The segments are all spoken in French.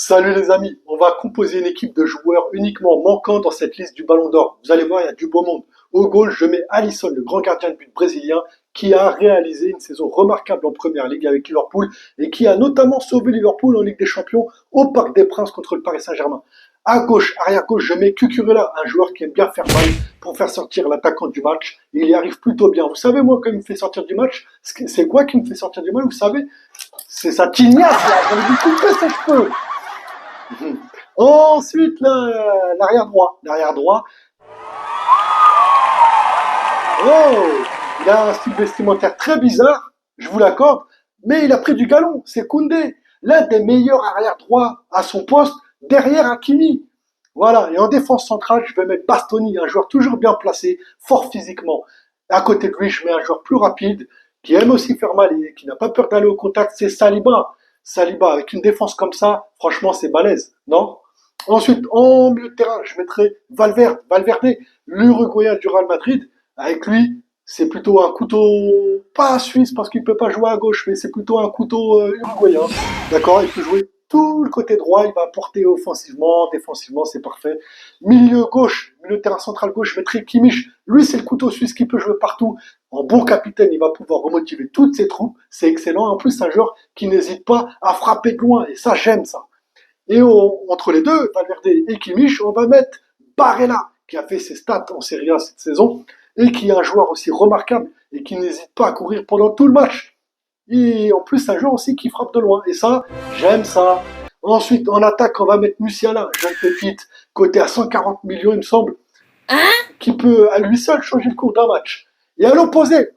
Salut les amis, on va composer une équipe de joueurs uniquement manquants dans cette liste du Ballon d'Or. Vous allez voir, il y a du beau monde. Au goal, je mets Alisson, le grand gardien de but brésilien, qui a réalisé une saison remarquable en Première Ligue avec Liverpool et qui a notamment sauvé Liverpool en Ligue des Champions au Parc des Princes contre le Paris Saint-Germain. À gauche, arrière gauche, je mets Cucurella, un joueur qui aime bien faire mal pour faire sortir l'attaquant du match. Et il y arrive plutôt bien. Vous savez, moi, quand il me fait sortir du match, c'est quoi qui me fait sortir du match, vous savez? C'est sa tignasse, là. J'aurais dû couper ses cheveux. Ensuite, l'arrière droit. L'arrière droit, oh, il a un style vestimentaire très bizarre, je vous l'accorde, mais il a pris du galon. C'est Koundé, l'un des meilleurs arrière droits à son poste, derrière Hakimi. Voilà, et en défense centrale, je vais mettre Bastoni, un joueur toujours bien placé, fort physiquement. À côté de lui, je mets un joueur plus rapide, qui aime aussi faire mal et qui n'a pas peur d'aller au contact, c'est Saliba. Saliba, avec une défense comme ça, franchement, c'est balèze, non? Ensuite, en milieu de terrain, je mettrai Valverde, l'Uruguayen du Real Madrid. Avec lui, c'est plutôt un couteau, pas suisse parce qu'il peut pas jouer à gauche, mais c'est plutôt un couteau uruguayen. D'accord, il peut jouer tout le côté droit, il va porter offensivement, défensivement, c'est parfait. Milieu gauche, milieu de terrain central gauche, je mettrai Kimmich. Lui, c'est le couteau suisse qui peut jouer partout. En bon capitaine, il va pouvoir remotiver toutes ses troupes. C'est excellent. En plus, c'est un joueur qui n'hésite pas à frapper de loin. Et ça, j'aime ça. Et entre les deux, Valverde et Kimmich, on va mettre Barella, qui a fait ses stats en Serie A cette saison, et qui est un joueur aussi remarquable, et qui n'hésite pas à courir pendant tout le match. Et en plus, c'est un joueur aussi qui frappe de loin. Et ça, j'aime ça. Ensuite, en attaque, on va mettre Musiala, jeune pépite, coté à 140 millions, il me semble, qui peut à lui seul changer le cours d'un match. Et à l'opposé,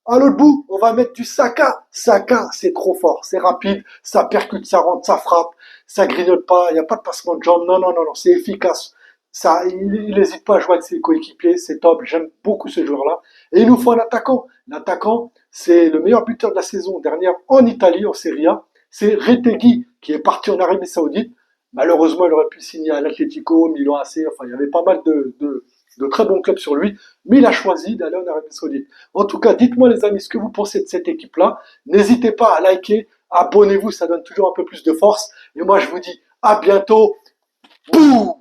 à l'autre bout, on va mettre du Saka. Saka, c'est trop fort, c'est rapide, ça percute, ça rentre, ça frappe, ça grignote pas, il n'y a pas de passement de jambes. Non, non, non, non, c'est efficace. Ça, il n'hésite pas à jouer avec ses coéquipiers, c'est top. J'aime beaucoup ce joueur-là. Et il nous faut un attaquant. L'attaquant, c'est le meilleur buteur de la saison dernière en Italie, en Serie A. C'est Retegui, qui est parti en Arabie Saoudite. Malheureusement, il aurait pu signer à l'Atlético, Milan AC. Enfin, il y avait pas mal de très bons clubs sur lui. Mais il a choisi d'aller en Arabie Saoudite. En tout cas, dites-moi les amis ce que vous pensez de cette équipe-là. N'hésitez pas à liker, abonnez-vous, ça donne toujours un peu plus de force. Et moi, je vous dis à bientôt. Bouh!